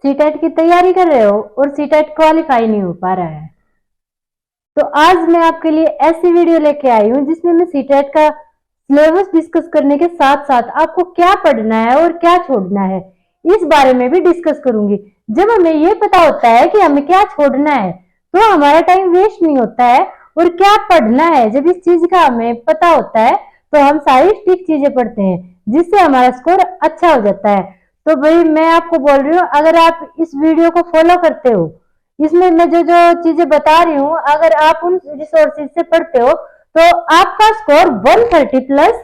CTET की तैयारी कर रहे हो और सीटेट क्वालिफाई नहीं हो पा रहा है, तो आज मैं आपके लिए ऐसी वीडियो लेके आई हूँ जिसमें मैं सीटेट का सिलेबस डिस्कस करने के साथ साथ आपको क्या पढ़ना है और क्या छोड़ना है इस बारे में भी डिस्कस करूंगी। जब हमें ये पता होता है कि हमें क्या छोड़ना है तो हमारा टाइम वेस्ट नहीं होता है, और क्या पढ़ना है जब इस चीज का हमें पता होता है तो हम सारी ठीक चीजें पढ़ते हैं जिससे हमारा स्कोर अच्छा हो जाता है। तो भाई मैं आपको बोल रही हूँ, अगर आप इस वीडियो को फॉलो करते हो, इसमें मैं जो जो चीजें बता रही हूँ, अगर आप उन रिसोर्सेज से पढ़ते हो तो आपका स्कोर 130 प्लस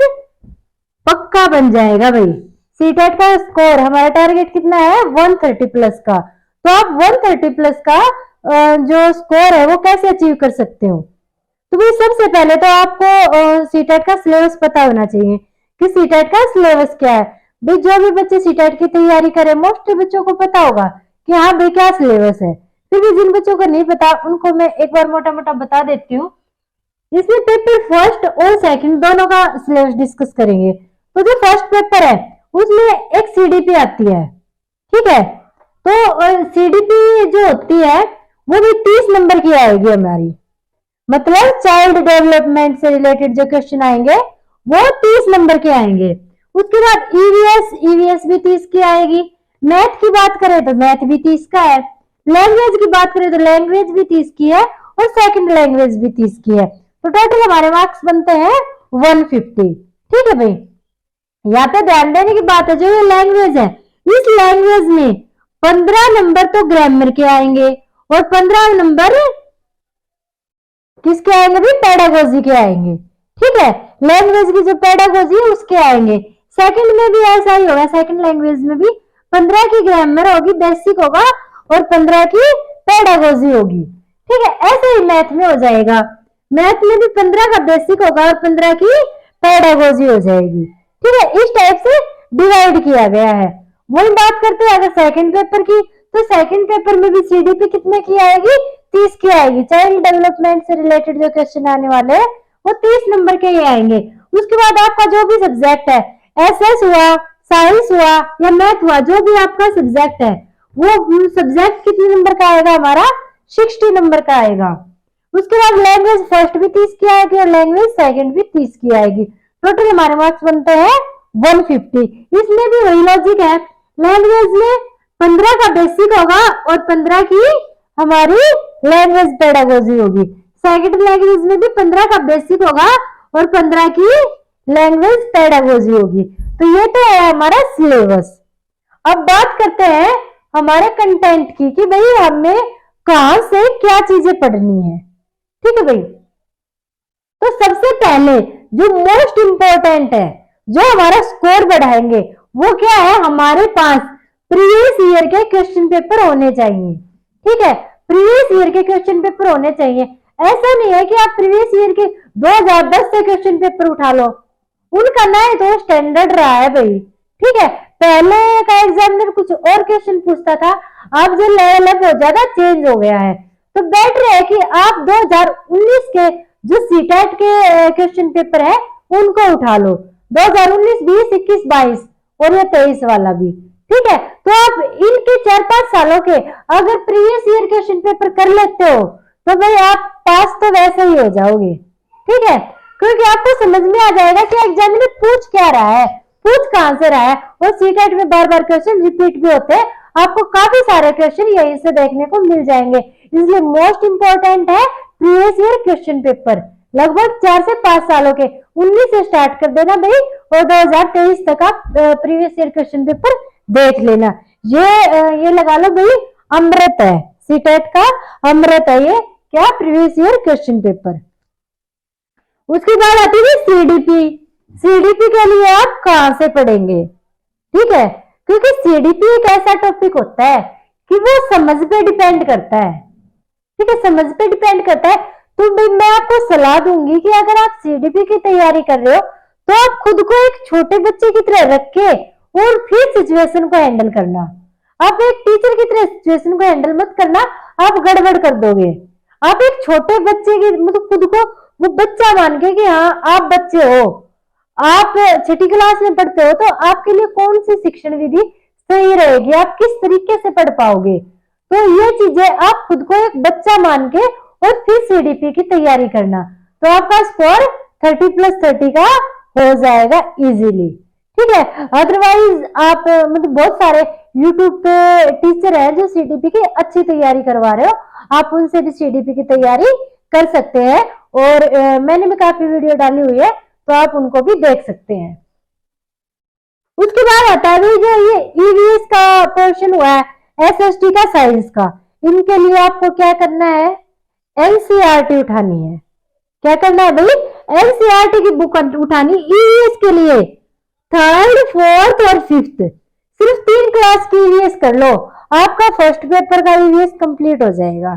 पक्का बन जाएगा भाई। सीटेट का स्कोर हमारा टारगेट कितना है 130 प्लस का, तो आप 130 प्लस का जो स्कोर है वो कैसे अचीव कर सकते हो। तो भाई सबसे पहले तो आपको सीटेट का सिलेबस पता होना चाहिए कि सीटेट का सिलेबस क्या है। भाई जो भी बच्चे सीटेट की तैयारी करें मोस्टली बच्चों को पता होगा कि हाँ भाई क्या सिलेबस है, फिर भी जिन बच्चों को नहीं पता उनको मैं एक बार मोटा मोटा बता देती हूँ। इसमें पेपर फर्स्ट और सेकंड दोनों का सिलेबस डिस्कस करेंगे। तो जो फर्स्ट पेपर है उसमें एक सीडीपी आती है, ठीक है। तो सीडीपी जो होती है वो भी 30 नंबर की आएगी हमारी, मतलब चाइल्ड डेवलपमेंट से रिलेटेड जो क्वेश्चन आएंगे वो 30 नंबर के आएंगे। उसके बाद ईवीएस भी 30 की आएगी। मैथ की बात करें तो मैथ भी 30 का है। लैंग्वेज की बात करें तो लैंग्वेज भी 30 की है और सेकंड लैंग्वेज भी 30 की है। तो टोटल हमारे मार्क्स बनते हैं 150। ठीक है भाई, यहाँ पे ध्यान देने की बात है, जो ये लैंग्वेज है इस लैंग्वेज में 15 नंबर तो ग्रामर के आएंगे और 15 नंबर किसके आएंगे भी, पेडागोजी के आएंगे। ठीक है, लैंग्वेज की जो पेडागोजी है उसके आएंगे। सेकंड में भी ऐसा ही होगा, सेकंड लैंग्वेज में भी 15 की ग्रामर होगी, बेसिक होगा, और 15 की पेडागोजी होगी। ठीक है, ऐसे ही मैथ में हो जाएगा, मैथ में भी 15 का बेसिक होगा और 15 की पेडागोजी हो जाएगी। ठीक है, इस टाइप से डिवाइड किया गया है। वही बात करते हैं अगर सेकंड पेपर की, तो सेकंड पेपर में भी सीडीपी कितने की आएगी, 30 की आएगी। चाइल्ड डेवलपमेंट से रिलेटेड जो क्वेश्चन आने वाले हैं वो 30 नंबर के ही आएंगे। उसके बाद आपका जो भी सब्जेक्ट है, एसएस हुआ, साइंस हुआ या मैथ हुआ, जो भी आपका सब्जेक्ट है वो सब्जेक्ट कितने नंबर का आएगा हमारा, 60 नंबर का आएगा। उसके बाद लैंग्वेज फर्स्ट भी 30 की आएगी और लैंग्वेज सेकंड भी 30 की आएगी। टोटल हमारे मार्क्स बनते हैं 150। इसमें भी वही लॉजिक है, लैंग्वेज में 15 का बेसिक होगा और 15 की हमारी लैंग्वेज पेडागोजी होगी। सेकंड लैंग्वेज में भी 15 का बेसिक होगा और 15 की लैंग्वेज पेडागोजी होगी। तो ये तो है हमारा सिलेबस। अब बात करते हैं हमारे कंटेंट की कि भाई हमें कहां से क्या चीजें पढ़नी है। ठीक है भाई, तो सबसे पहले जो मोस्ट इंपॉर्टेंट है, जो हमारा स्कोर बढ़ाएंगे, वो क्या है, हमारे पास प्रीवियस ईयर के क्वेश्चन पेपर होने चाहिए। ठीक है, प्रीवियस ईयर के क्वेश्चन पेपर होने चाहिए। ऐसा नहीं है कि आप प्रीवियस ईयर के 2010 से क्वेश्चन पेपर उठा लो, उनका ना तो स्टैंडर्ड रहा है भाई। ठीक है, पहले का एग्जामिनर कुछ और क्वेश्चन पूछता था, अब जो लेवल है बहुत ज्यादा चेंज हो गया है। तो बेटर है कि आप 2019 के जो सीटेट के क्वेश्चन पेपर है उनको उठा लो, 2019, 20, 21, 22 और ये 23 वाला भी। ठीक है, तो आप इनके 4-5 सालों के अगर प्रीवियस ईयर क्वेश्चन पेपर कर लेते हो तो भाई आप पास तो वैसे ही हो जाओगे। ठीक है, क्योंकि आपको समझ में आ जाएगा कि एग्जामिनर पूछ क्या रहा है, पूछ कहां से रहा है। और सीटेट में बार बार क्वेश्चन रिपीट भी होते हैं, आपको काफी सारे क्वेश्चन यहीं से देखने को मिल जाएंगे। इसलिए मोस्ट इंपॉर्टेंट है प्रीवियस ईयर क्वेश्चन पेपर, लगभग 4 से 5 सालों के 19 से स्टार्ट कर देना भाई, और 2023 तक आप प्रीवियस ईयर क्वेश्चन पेपर देख लेना। ये लगा लो भाई, अमृत है सीटेट का, अमृत है ये क्या, प्रीवियस ईयर क्वेश्चन पेपर। उसके बाद आती है सीडीपी। सीडीपी के लिए आप कहां से पढ़ेंगे, ठीक है, क्योंकि सीडीपी एक ऐसा टॉपिक होता है कि वो समझ पे डिपेंड करता है। ठीक है, समझ पे डिपेंड करता है। तो भाई मैं आपको सलाह दूंगी कि अगर आप सीडीपी की तैयारी कर रहे हो तो आप खुद को एक छोटे बच्चे की तरह रख के और फिर सिचुएशन को हैंडल करना। आप एक टीचर की तरह सिचुएशन को हैंडल मत करना, आप गड़बड़ कर दोगे। आप एक छोटे बच्चे की मतलब खुद को वो बच्चा मान के कि हाँ आप बच्चे हो, आप छठी क्लास में पढ़ते हो, तो आपके लिए कौन सी शिक्षण विधि सही रहेगी, आप किस तरीके से पढ़ पाओगे। तो ये चीजें आप खुद को एक बच्चा मान के और फिर सीडीपी की तैयारी करना, तो आपका स्कोर 30+30 का हो जाएगा इजीली। ठीक है, अदरवाइज आप मतलब बहुत सारे यूट्यूब पे टीचर हैं जो सीडीपी की अच्छी तैयारी करवा रहे हो, आप उनसे भी सीडीपी की तैयारी कर सकते हैं। और मैंने भी काफी वीडियो डाली हुई है, तो आप उनको भी देख सकते हैं। उसके बाद आता है जो ये ईवीएस का पोर्शन हुआ है, एसएसटी का, साइंस का, इनके लिए आपको क्या करना है, एनसीईआरटी उठानी है। क्या करना है भाई, एनसीईआरटी की बुक उठानी ईवीएस के लिए, 3rd, 4th और 5th, सिर्फ 3 क्लास की ईवीएस कर लो, आपका फर्स्ट पेपर का ईवीएस कंप्लीट हो जाएगा।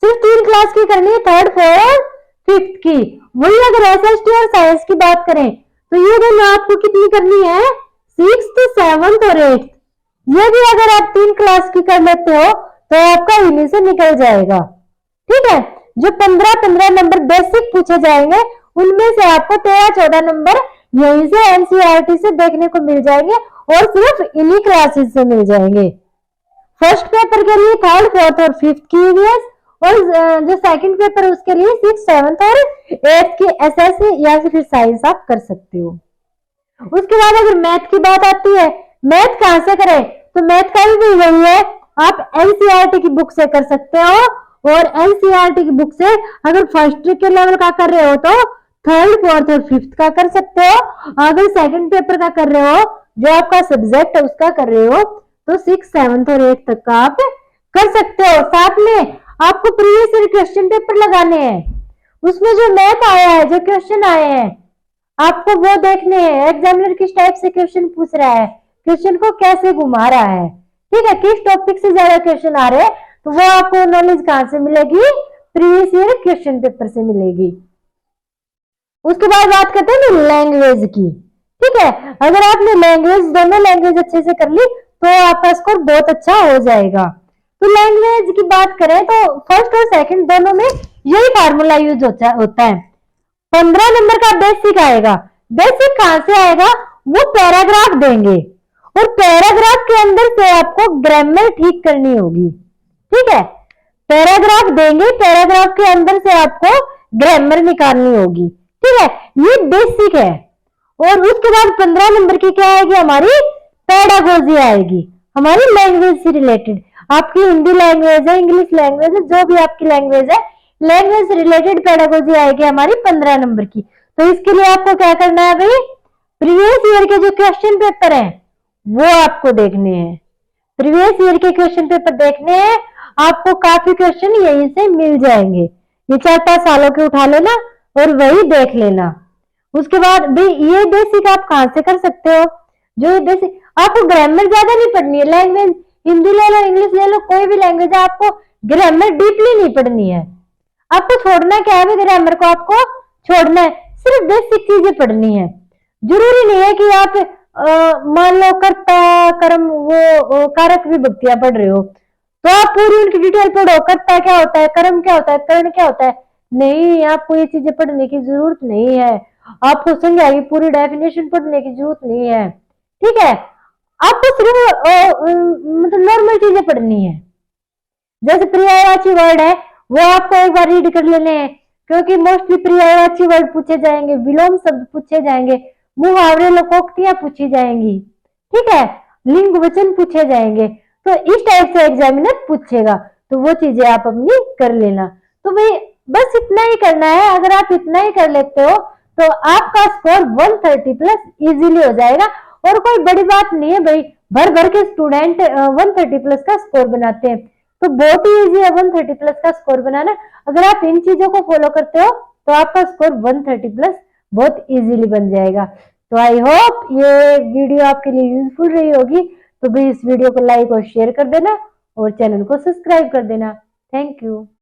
सिर्फ 3 क्लास की करनी है, 3rd, 4th और 5th की। वही अगर एसएसटी और साइंस की बात करें तो ये दोनों आपको कितनी करनी है, 6th, 7th और 8th। ये भी अगर आप 3 क्लास की कर लेते हो तो आपका इन्हीं से निकल जाएगा। ठीक है, जो 15-15 नंबर बेसिक पूछे जाएंगे उनमें से आपको 13-14 नंबर यहीं से एनसीईआरटी से देखने को मिल जाएंगे और सिर्फ इन्हीं क्लासेस से मिल जाएंगे। फर्स्ट पेपर के लिए 3rd, 4th और 5th की ईवीएस, और जो सेकंड पेपर है उसके लिए 6th, 7th और 8th की एसएस या फिर साइंस आप कर सकते हो। उसके बाद अगर मैथ की बात आती है, मैथ कहां से करें, तो मैथ का भी वही है, आप एनसीईआरटी की बुक से कर सकते हो, और एनसीईआरटी की बुक से अगर फर्स्ट के लेवल का कर रहे हो तो 3rd, 4th और 5th का कर सकते हो। अगर सेकंड पेपर का कर रहे हो, जो आपका सब्जेक्ट है उसका कर रहे हो, तो 6th, 7th और 8th तक का आप कर सकते हो। साथ में आपको प्रीवियस ईयर क्वेश्चन पेपर लगाने हैं, उसमें जो मैथ आया है, जो क्वेश्चन आए हैं, आपको वो देखने हैं, एग्जामिनर किस टाइप से क्वेश्चन पूछ रहा है, क्वेश्चन को कैसे घुमा रहा है। ठीक है, किस टॉपिक से ज्यादा क्वेश्चन आ रहे हैं, तो वो आपको नॉलेज कहां से मिलेगी, प्रीवियस ईयर क्वेश्चन पेपर से मिलेगी। उसके बाद बात करते हैं लैंग्वेज की। ठीक है, अगर आपने लैंग्वेज, दोनों लैंग्वेज अच्छे से कर ली तो आपका स्कोर बहुत अच्छा हो जाएगा। तो लैंग्वेज की बात करें तो फर्स्ट और सेकंड दोनों में यही फार्मूला यूज होता है। 15 नंबर का बेसिक आएगा। बेसिक कहां से आएगा, वो पैराग्राफ देंगे और पैराग्राफ के अंदर से आपको ग्रामर ठीक करनी होगी। ठीक है, पैराग्राफ देंगे, पैराग्राफ के अंदर से आपको ग्रामर निकालनी होगी। ठीक है, ये बेसिक है। और उसके बाद 15 नंबर की क्या आएगी, हमारी पेडागोजी आएगी, हमारी लैंग्वेज से रिलेटेड। आपकी हिंदी लैंग्वेज है, इंग्लिश लैंग्वेज है, जो भी आपकी लैंग्वेज है, लैंग्वेज से रिलेटेड पेडागोजी आएगी हमारी 15 नंबर की। तो इसके लिए आपको क्या करना है भाई, प्रीवियस ईयर के जो क्वेश्चन पेपर हैं वो आपको देखने हैं। प्रीवियस ईयर के क्वेश्चन पेपर देखने हैं, आपको काफी क्वेश्चन यहीं से मिल जाएंगे। ये 4-5 सालों के उठा लेना और वही देख लेना। उसके बाद भाई ये बेसिक आप कहां से कर सकते हो, जो ये बेसिक, आपको ग्रामर ज्यादा नहीं पढ़नी है। लैंग्वेज हिंदी ले लो, इंग्लिश ले लो, कोई भी लैंग्वेज है, आपको ग्रामर डीपली नहीं पढ़नी है। आपको छोड़ना क्या है, ग्रामर को आपको छोड़ना है, सिर्फ बेसिक चीजें पढ़नी है। जरूरी नहीं है कि आप मान लो कर्ता, कर्म, वो कारक विभक्तियां पढ़ रहे हो तो आप पूरी उनकी डिटेल पढ़ो, कर्ता क्या होता है, कर्म क्या होता है, कर्ण क्या होता है। नहीं, आपको ये चीजें पढ़ने की जरूरत नहीं है। आपको संज्ञा की पूरी डेफिनेशन पढ़ने की जरूरत नहीं है। ठीक है, आपको सिर्फ मतलब नॉर्मल चीजें पढ़नी है। जैसे पर्यायवाची वर्ड है वो आपको एक बार रीड कर लेने हैं, क्योंकि मोस्टली पर्यायवाची वर्ड पूछे जाएंगे, विलोम शब्द पूछे जाएंगे, मुहावरे, लोकोक्तियां पूछी जाएंगी। ठीक है, लिंग वचन पूछे जाएंगे, तो इस टाइप से एग्जामिनर पूछेगा, तो वो चीजें आप अपनी कर लेना। तो भाई बस इतना ही करना है। अगर आप इतना ही कर लेते हो तो आपका स्कोर 130+ इजीली हो जाएगा। और कोई बड़ी बात नहीं है भाई, भर भर के स्टूडेंट 130+ का स्कोर बनाते हैं, तो बहुत ही इजी है 130+ का स्कोर बनाना। अगर आप इन चीजों को फॉलो करते हो तो आपका स्कोर 130+ बहुत इजीली बन जाएगा। तो आई होप ये वीडियो आपके लिए यूजफुल रही होगी। तो भाई इस वीडियो को लाइक और शेयर कर देना और चैनल को सब्सक्राइब कर देना। Thank you.